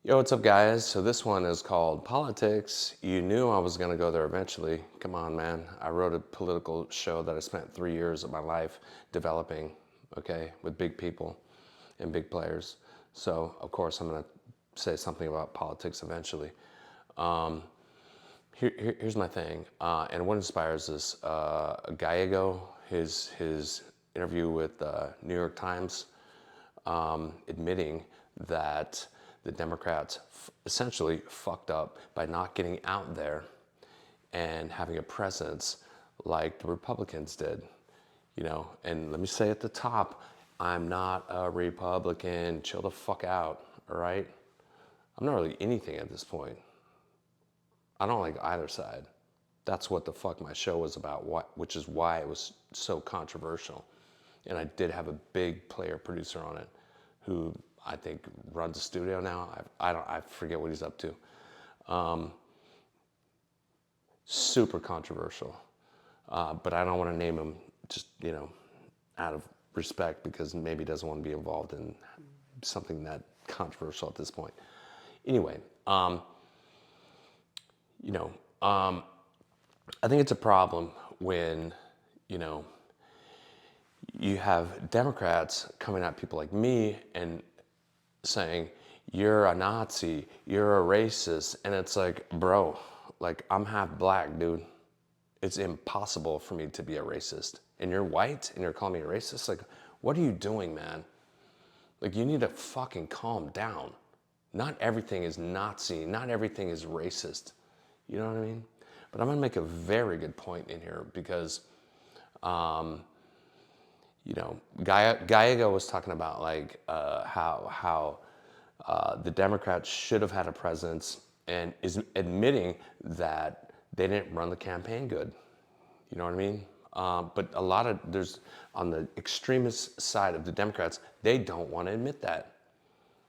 Yo, what's up, guys? So this one is called Politics. You knew I was gonna go there eventually. Come on, man. I wrote a political show that I spent 3 years of my life developing, okay, with big people and big players. So, of course, I'm gonna say something about politics eventually. Um, here's my thing, and what inspires this? Gallego, his interview with New York Times, admitting that the Democrats essentially fucked up by not getting out there and having a presence like the Republicans did. And let me say at the top, I'm not a Republican. Chill the fuck out, all right? I'm not really anything at this point. I don't like either side. That's what the fuck my show was about, which is why it was so controversial. And I did have a big player producer on it who I think runs a studio now. I forget what he's up to. Super controversial. But I don't want to name him just, out of respect because maybe he doesn't want to be involved in something that controversial at this point. Anyway, you know, um, I think it's a problem when, you know, you have Democrats coming at people like me and saying, you're a Nazi, you're a racist. And it's like, bro, like I'm half black, dude. It's impossible for me to be a racist. And you're white and you're calling me a racist? Like, what are you doing, man? Like, you need to fucking calm down. Not everything is Nazi, not everything is racist. You know what I mean? But I'm gonna make a very good point in here because, Gallego was talking about like how the Democrats should have had a presence and is admitting that they didn't run the campaign good. You know what I mean? But there's on the extremist side of the Democrats, they don't want to admit that.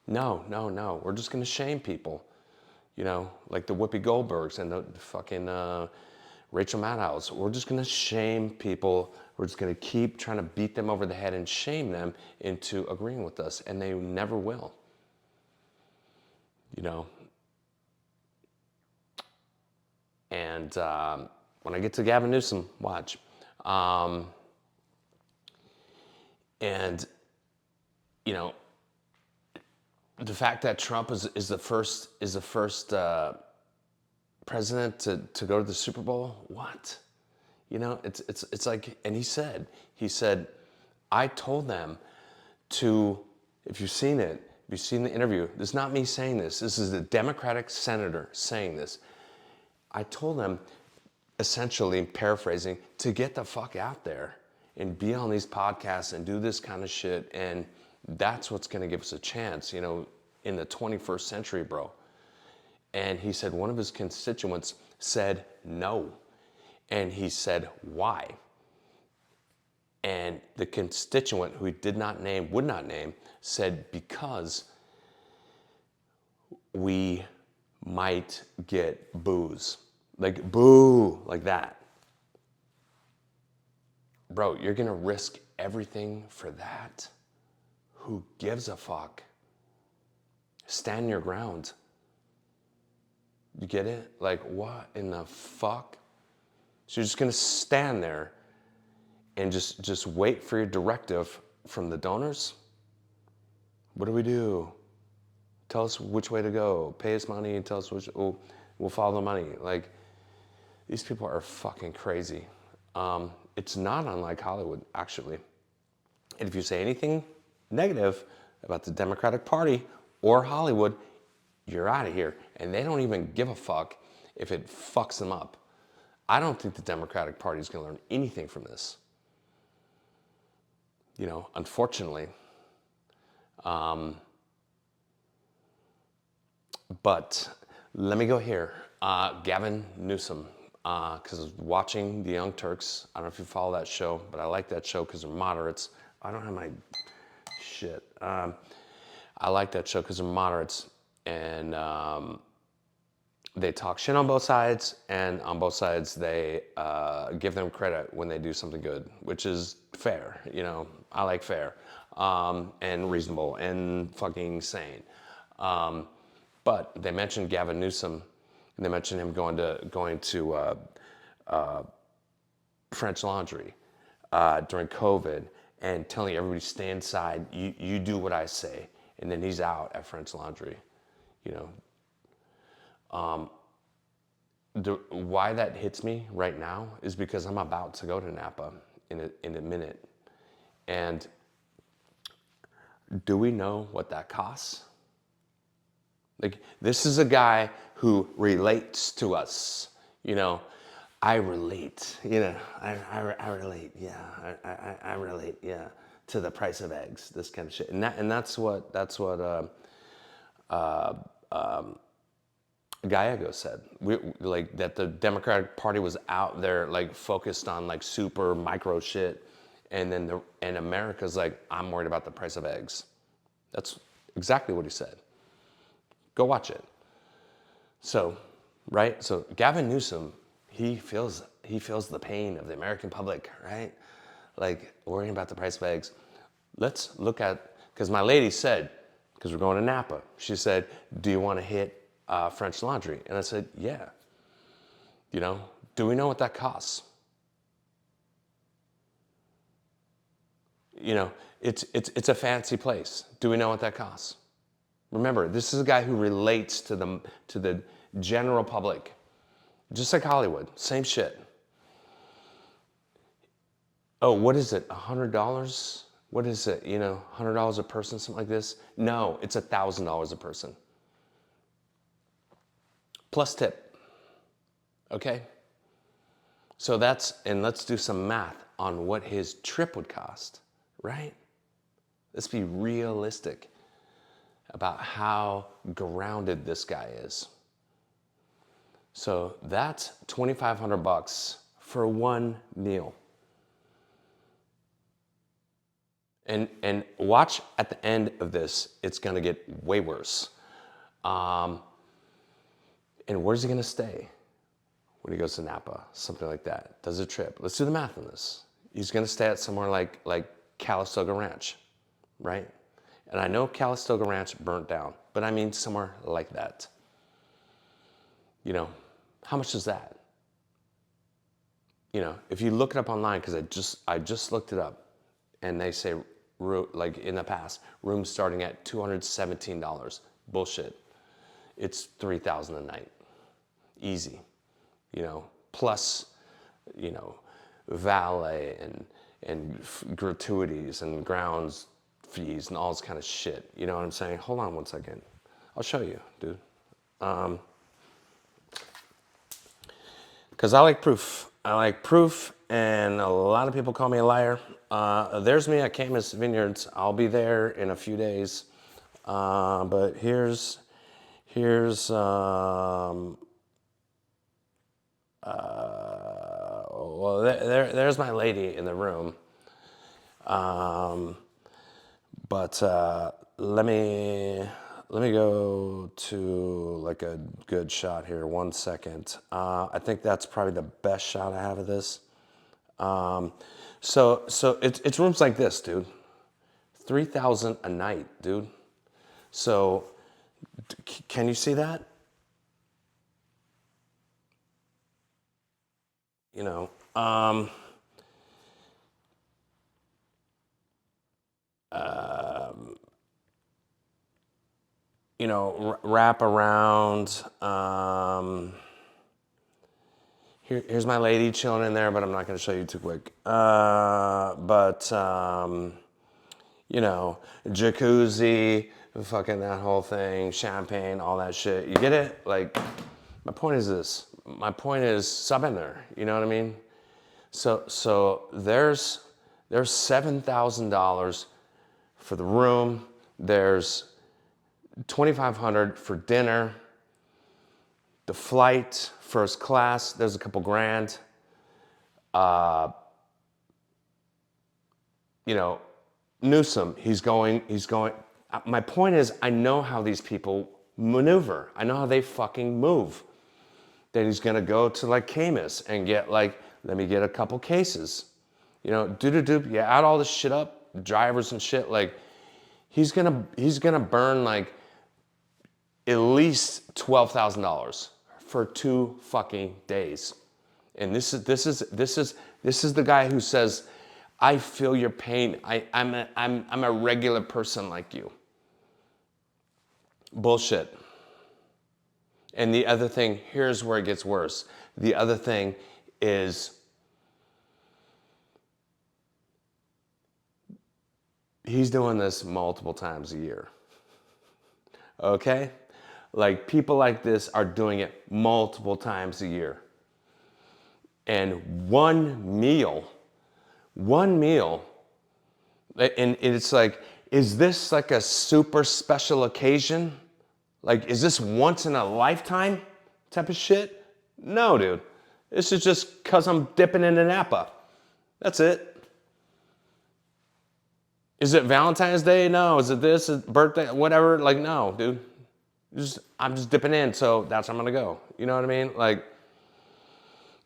No, no, no. We're just going to shame people. Like the Whoopi Goldbergs and the fucking Rachel Maddows. We're just going to shame people. We're just going to keep trying to beat them over the head and shame them into agreeing with us. And they never will. You know, And when I get to Gavin Newsom, watch. And, you know, the fact that Trump is the first president to go to the Super Bowl, what? It's like, and he said, I told them to, if you've seen it, if you've seen the interview, this is not me saying this. This is the Democratic senator saying this. I told them, essentially paraphrasing, to get the fuck out there and be on these podcasts and do this kind of shit. And that's what's going to give us a chance, in the 21st century, bro. And he said one of his constituents said no. And he said, why? And the constituent who he would not name, said, because we might get boos. Like, boo, like that. Bro, you're gonna risk everything for that? Who gives a fuck? Stand your ground. You get it? Like, what in the fuck? So you're just gonna stand there and just wait for your directive from the donors? What do we do? Tell us which way to go. Pay us money and tell us which, we'll follow the money. Like, these people are fucking crazy. It's not unlike Hollywood, actually. And if you say anything negative about the Democratic Party or Hollywood, you're out of here. And they don't even give a fuck if it fucks them up. I don't think the Democratic Party is going to learn anything from this. Unfortunately. But let me go here. Gavin Newsom, because I was watching The Young Turks. I don't know if you follow that show, but I like that show because they're moderates. I don't have my shit. I like that show because they're moderates, and they talk shit on both sides, and on both sides they give them credit when they do something good, which is fair. I like fair and reasonable and fucking sane. But they mentioned Gavin Newsom, and they mentioned him going to French Laundry during COVID and telling everybody stay inside. You do what I say, and then he's out at French Laundry. You know, why that hits me right now is because I'm about to go to Napa in a minute, and do we know what that costs? Like, this is a guy who relates to us. You know, I relate. You know, I relate. Yeah, I relate. Yeah, to the price of eggs. This kind of shit. And that's what Gallego said. Like that the Democratic Party was out there like focused on like super micro shit, and then America's like, I'm worried about the price of eggs. That's exactly what he said. Go watch it. So, right? So Gavin Newsom, he feels the pain of the American public, right? Like worrying about the price of eggs. Let's look at, because my lady said, because we're going to Napa, she said, do you want to hit French Laundry? And I said, yeah. You know, do we know what that costs? You know, it's a fancy place. Do we know what that costs? Remember, this is a guy who relates to the general public, just like Hollywood. Same shit. Oh, what is it? $100? What is it? You know, $100 a person, something like this? No, it's $1,000 a person. Plus tip. Okay? So and let's do some math on what his trip would cost, right? Let's be realistic about how grounded this guy is. So that's $2,500 for one meal. And watch at the end of this, it's gonna get way worse. And where's he gonna stay when he goes to Napa? Something like that. Does a trip. Let's do the math on this. He's gonna stay at somewhere like Calistoga Ranch, right? And I know Calistoga Ranch burnt down, but I mean somewhere like that. You know, how much is that? You know, if you look it up online, because I just looked it up, and they say, like in the past, rooms starting at $217. Bullshit. It's $3,000 a night. Easy. You know, plus, you know, valet and gratuities and grounds fees and all this kind of shit. You know what I'm saying? Hold on one second. I'll show you, dude. Because I like proof. I like proof, and a lot of people call me a liar. There's me at Camus Vineyards. I'll be there in a few days. But here's well, there's my lady in the room. But let me go to like a good shot here. 1 second. I think that's probably the best shot I have of this. So it's rooms like this, dude. $3,000 a night, dude. So can you see that? You know, you know, wrap around. Here's my lady chilling in there, but I'm not going to show you too quick. You know, jacuzzi, fucking that whole thing, champagne, all that shit. You get it? Like, my point is this. My point is, I've been there. You know what I mean? So there's $7,000 for the room. There's $2,500 for dinner. The flight, first class, there's a couple grand. You know, Newsom, he's going. My point is, I know how these people maneuver. I know how they fucking move. Then he's gonna go to like Camus and get like, let me get a couple cases. You know, you add all this shit up, drivers and shit, like, he's gonna burn like at least $12,000 for 2 fucking days. And this is the guy who says, I feel your pain. I'm a regular person like you. Bullshit. And the other thing, here's where it gets worse. The other thing is, he's doing this multiple times a year. Okay? Like, people like this are doing it multiple times a year. And one meal, and it's like, is this like a super special occasion? Like, is this once in a lifetime type of shit? No, dude. This is just because I'm dipping into Napa. That's it. Is it Valentine's Day? No. Is it this? Is it birthday? Whatever. Like, no, dude. I'm just dipping in, so that's where I'm gonna go. You know what I mean? Like,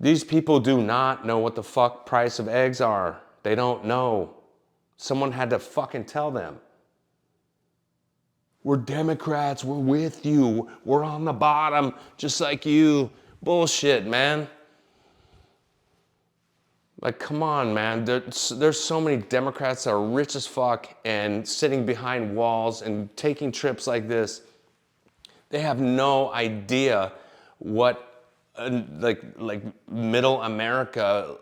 these people do not know what the fuck price of eggs are. They don't know. Someone had to fucking tell them. We're Democrats, we're with you, we're on the bottom, just like you. Bullshit, man. Like, come on, man. There's so many Democrats that are rich as fuck and sitting behind walls and taking trips like this. They have no idea what like middle America,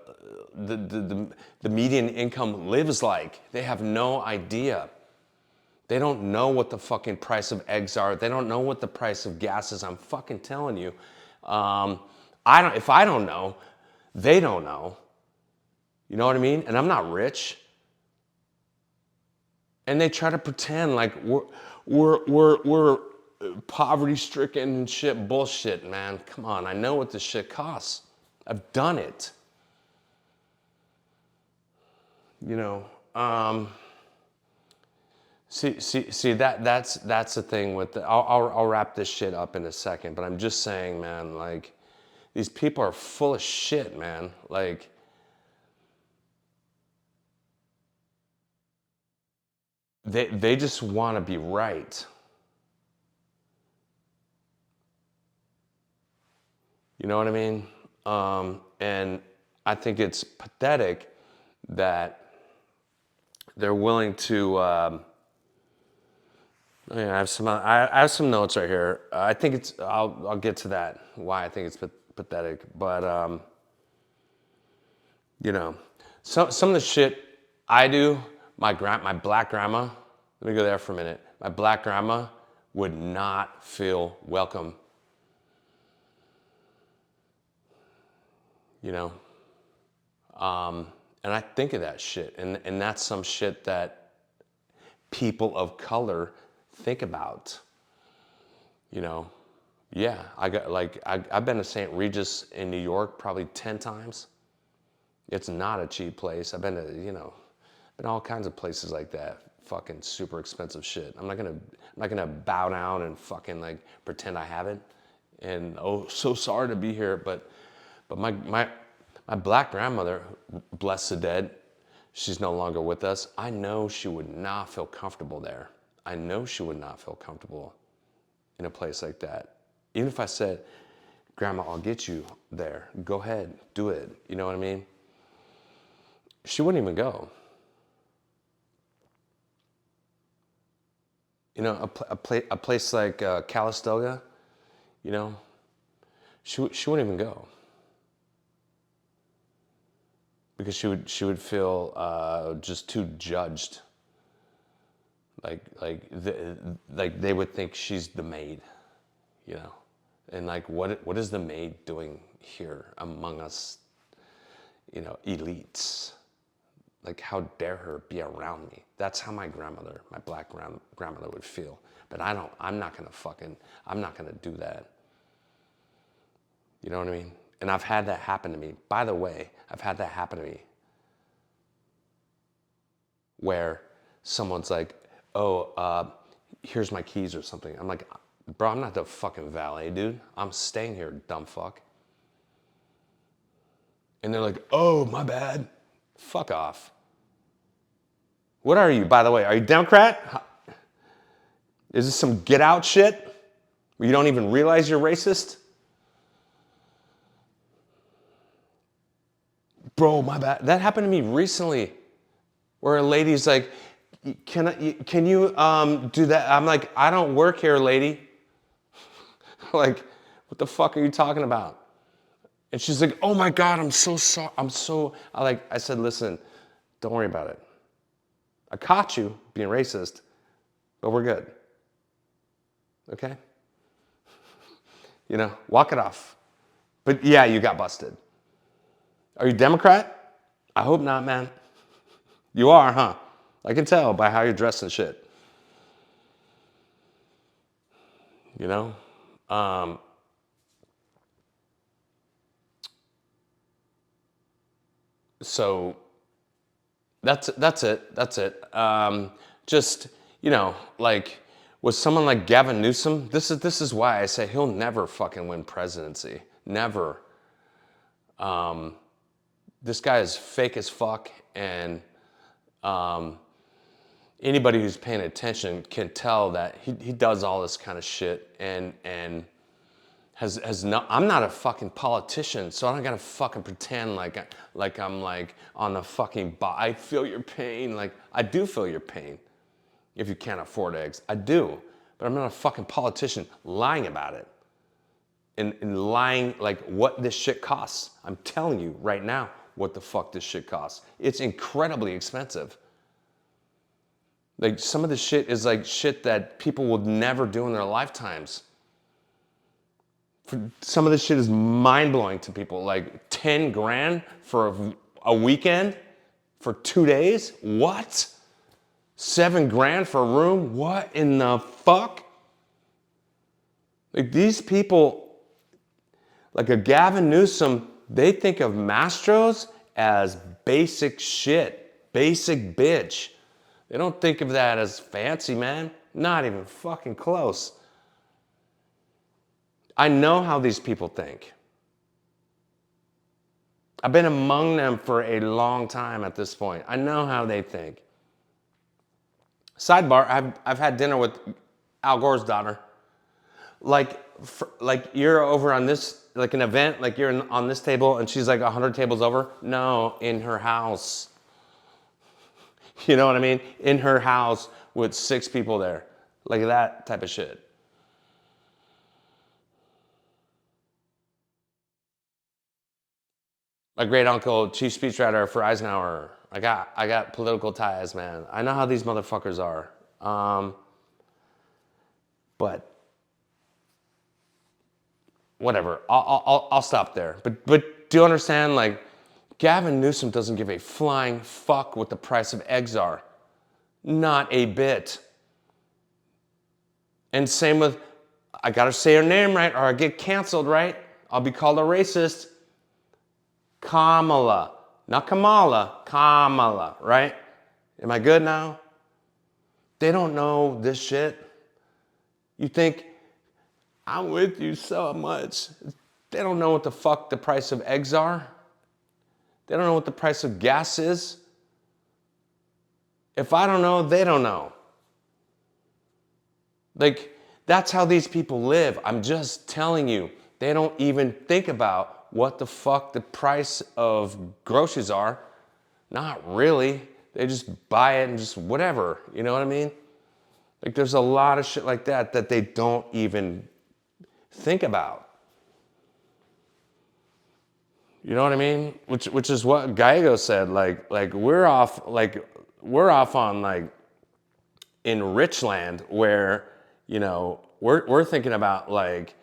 the median income lives like. They have no idea. They don't know what the fucking price of eggs are. They don't know what the price of gas is. I'm fucking telling you. If I don't know, they don't know. You know what I mean? And I'm not rich. And they try to pretend like we're poverty stricken and shit. Bullshit, man. Come on. I know what this shit costs. I've done it. You know, See that's the thing with I'll wrap this shit up in a second, but I'm just saying, man, like, these people are full of shit, man. Like, they just want to be right. You know what I mean? And I think it's pathetic that they're willing to. Yeah, I have some notes right here. I think it's. I'll get to that. Why I think it's pathetic, but you know, some of the shit I do. My black grandma. Let me go there for a minute. My black grandma would not feel welcome. You know, and I think of that shit, and that's some shit that people of color think about. You know, yeah, I've been to St. Regis in New York probably 10 times. It's not a cheap place. I've been to, been all kinds of places like that. Fucking super expensive shit. I'm not gonna bow down and fucking like pretend I haven't. And so sorry to be here, but my black grandmother, bless the dead, she's no longer with us. I know she would not feel comfortable there. I know she would not feel comfortable in a place like that. Even if I said, Grandma, I'll get you there. Go ahead, do it. You know what I mean? She wouldn't even go. You know, a place like Calistoga, she wouldn't even go. Because she would feel just too judged. Like they would think she's the maid, and like what is the maid doing here among us, elites? Like, how dare her be around me? That's how my black grandmother would feel. But I'm not gonna do that. You know what I mean? And I've had that happen to me. By the way, I've had that happen to me. Where someone's like, oh, here's my keys or something. I'm like, bro, I'm not the fucking valet, dude. I'm staying here, dumb fuck. And they're like, oh, my bad. Fuck off. What are you, by the way? Are you Democrat? Is this some get out shit? You don't even realize you're racist? Bro, my bad. That happened to me recently, where a lady's like, can you do that? I'm like, I don't work here, lady. Like, what the fuck are you talking about? And she's like, oh my God, I'm so sorry. I said, listen, don't worry about it. I caught you being racist, but we're good. Okay? Walk it off. But yeah, you got busted. Are you Democrat? I hope not, man. You are, huh? I can tell by how you're dressed and shit. You know? So that's it. That's it. Just, like with someone like Gavin Newsom, this is why I say he'll never fucking win presidency. Never. This guy is fake as fuck, and anybody who's paying attention can tell that he does all this kind of shit and has no. I'm not a fucking politician, so I don't gotta fucking pretend like I'm like on the fucking. I feel your pain. Like I do feel your pain. If you can't afford eggs, I do, but I'm not a fucking politician lying about it. And lying like what this shit costs. I'm telling you right now what the fuck this shit costs. It's incredibly expensive. Like some of the shit is like shit that people would never do in their lifetimes. Some of this shit is mind-blowing to people. Like 10 grand for a weekend for 2 days? What? 7 grand for a room? What in the fuck? Like these people, like a Gavin Newsom, they think of Mastros as basic shit, basic bitch. They don't think of that as fancy, man. Not even fucking close. I know how these people think. I've been among them for a long time at this point. I know how they think. Sidebar, I've had dinner with Al Gore's daughter. Like you're over on this, like an event, like you're on this table and she's like 100 tables over. No, in her house. You know what I mean? In her house with 6 people there. Like that type of shit. My great uncle, chief speechwriter for Eisenhower. I got political ties, man. I know how these motherfuckers are. But whatever. I'll stop there. But do you understand? Like, Gavin Newsom doesn't give a flying fuck what the price of eggs are. Not a bit. And same with, I gotta say her name right or I get canceled, right? I'll be called a racist. Kamala. Not Kamala, Kamala, right? Am I good now? They don't know this shit. You think, I'm with you so much. They don't know what the fuck the price of eggs are. They don't know what the price of gas is. If I don't know, they don't know. Like, that's how these people live. I'm just telling you, they don't even think about what the fuck the price of groceries are. Not really. They just buy it and just whatever. You know what I mean? Like, there's a lot of shit like that that they don't even think about. You know what I mean? Which is what Gallego said. Like we're off on like in Richland where, we're thinking about like,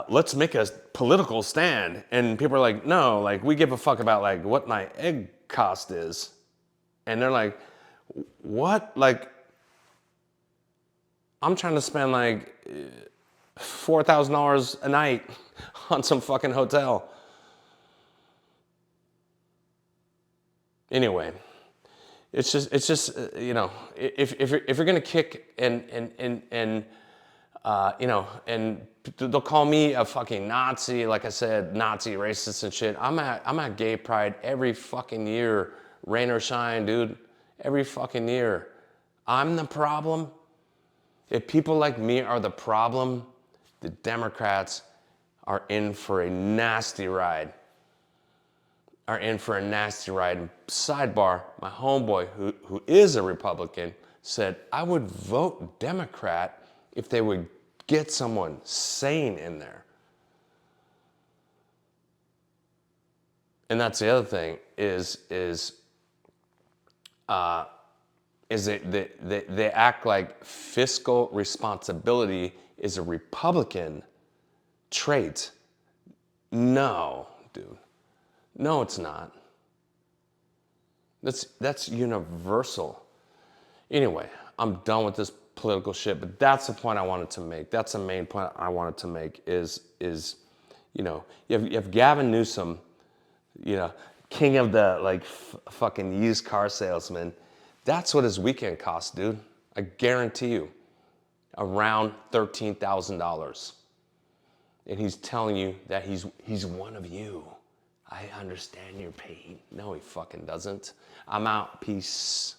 let's make a political stand. And people are like, no, like we give a fuck about like what my egg cost is. And they're like, what? Like, I'm trying to spend like $4,000 a night on some fucking hotel. Anyway, it's just if you're gonna kick and they'll call me a fucking Nazi, like I said, Nazi, racist and shit. I'm at Gay Pride every fucking year, rain or shine, dude. Every fucking year. I'm the problem. If people like me are the problem, the Democrats are in for a nasty ride. Sidebar, my homeboy, who is a Republican, said, I would vote Democrat if they would get someone sane in there. And that's the other thing is they act like fiscal responsibility is a Republican trait. No, dude. No, it's not. That's universal. Anyway, I'm done with this political shit, but that's the point I wanted to make. That's the main point I wanted to make is you have Gavin Newsom, king of the fucking used car salesman. That's what his weekend cost, dude. I guarantee you. Around $13,000. And he's telling you that he's one of you. I understand your pain. No, he fucking doesn't. I'm out. Peace.